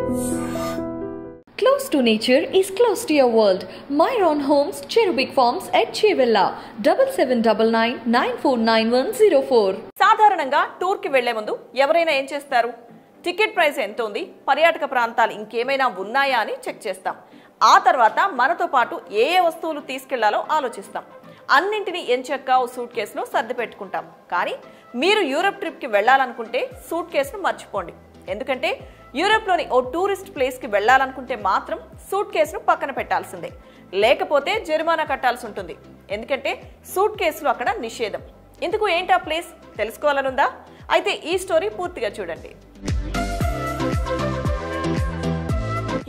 Close to nature is close to your world. Myron Homes, Cherubic Farms at Chevilla, 7799949104. సాధారణంగా tour కి వెళ్లే ముందు ఎవరైనా ఏం చేస్తారు? టికెట్ ప్రైస్ ఎంత ఉంది, పర్యాటక ప్రాంతాలు ఇంకేమైనా ఉన్నాయా అని చెక్ చేస్తాం. ఆ తర్వాత మనతో పాటు ఏ వస్తువులు తీసుకెళ్లాలో ఆలోచిస్తాం. అన్నింటినీ ఎంచక్కా ఓ సూట్ కేసులో సర్ది పెట్టుకుంటాం. కానీ మీరు యూరప్ ట్రిప్ కి వెళ్లాలనుకుంటే సూట్ కేసును మర్చిపోండి. ఎందుకంటే యూరప్లోని ఓ టూరిస్ట్ ప్లేస్కి వెళ్లాలనుకుంటే మాత్రం సూట్ కేసును పక్కన పెట్టాల్సిందే, లేకపోతే జరిమానా కట్టాల్సి ఉంటుంది. ఎందుకంటే సూట్ కేసులు అక్కడ నిషేధం. ఇందుకు ఏంటా ప్లేస్ తెలుసుకోవాలనుందా? అయితే ఈ స్టోరీ పూర్తిగా చూడండి.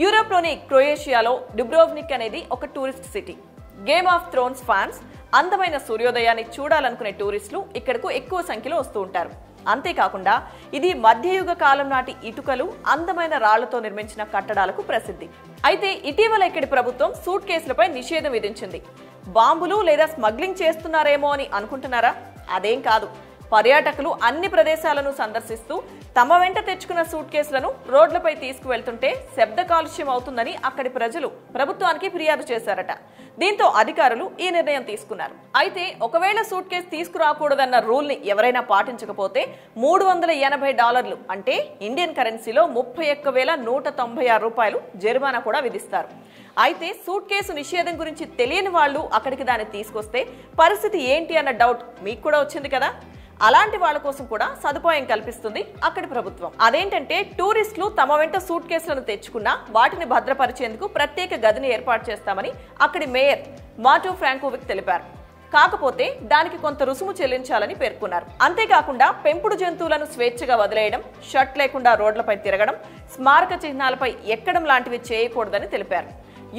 యూరప్లోని క్రొయేషియాలో డుబ్రోవ్నిక్ అనేది ఒక tourist city. Game of Thrones fans, అందమైన సూర్యోదయాన్ని చూడాలనుకునే టూరిస్టులు ఇక్కడకు ఎక్కువ సంఖ్యలో వస్తూ ఉంటారు. అంతేకాకుండా ఇది మధ్యయుగ కాలం నాటి ఇటుకలు, అందమైన రాళ్లతో నిర్మించిన కట్టడాలకు ప్రసిద్ధి. అయితే ఇటీవల ఇక్కడి ప్రభుత్వం సూట్ కేసులపై నిషేధం విధించింది. బాంబులు లేదా స్మగ్లింగ్ చేస్తున్నారేమో అని అనుకుంటున్నారా? అదేం కాదు. పర్యాటకులు అన్ని ప్రదేశాలను సందర్శిస్తూ తమ వెంట తెచ్చుకున్న సూట్ కేసులను రోడ్లపై తీసుకువెళ్తుంటే శబ్ద కాలుష్యం అవుతుందని అక్కడి ప్రజలు ప్రభుత్వానికి ఫిర్యాదు చేశారట. దీంతో అధికారులు ఈ నిర్ణయం తీసుకున్నారు. అయితే ఒకవేళ సూట్ కేసు తీసుకురాకూడదన్న రూల్ ని ఎవరైనా పాటించకపోతే $380 అంటే ఇండియన్ కరెన్సీలో 31,196 రూపాయలు జరిమానా కూడా విధిస్తారు. అయితే సూట్ కేసు నిషేధం గురించి తెలియని వాళ్ళు అక్కడికి దాన్ని తీసుకొస్తే పరిస్థితి ఏంటి అన్న డౌట్ మీకు కూడా వచ్చింది కదా? అలాంటి వాళ్ళ కోసం కూడా సదుపాయం కల్పిస్తుంది అక్కడి ప్రభుత్వం. అదేంటంటే టూరిస్టులు తమ వెంట సూట్ కేసులను తెచ్చుకున్నా వాటిని భద్రపరిచేందుకు ప్రత్యేక గదిని ఏర్పాటు చేస్తామని అక్కడి మేయర్ మాటో ఫ్రాంకోవిక్ తెలిపారు. కాకపోతే దానికి కొంత రుసుము చెల్లించాలని పేర్కొన్నారు. అంతేకాకుండా పెంపుడు జంతువులను స్వేచ్ఛగా వదిలేయడం, షర్ట్ లేకుండా రోడ్లపై తిరగడం, స్మారక చిహ్నాలపై ఎక్కడం లాంటివి చేయకూడదని తెలిపారు.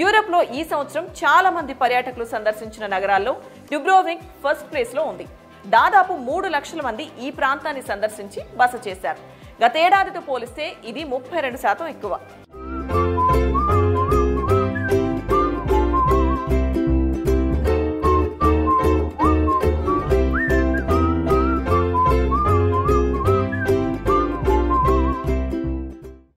యూరప్ లో ఈ సంవత్సరం చాలా మంది పర్యాటకులు సందర్శించిన నగరాల్లో డుబ్రోవ్నిక్ ఫస్ట్ ప్లేస్ లో ఉంది. దాదాపు 3 లక్షల మంది ఈ ప్రాంతాన్ని సందర్శించి బస చేశారు. గతేడాదితో పోలిస్తే ఇది 32% ఎక్కువ.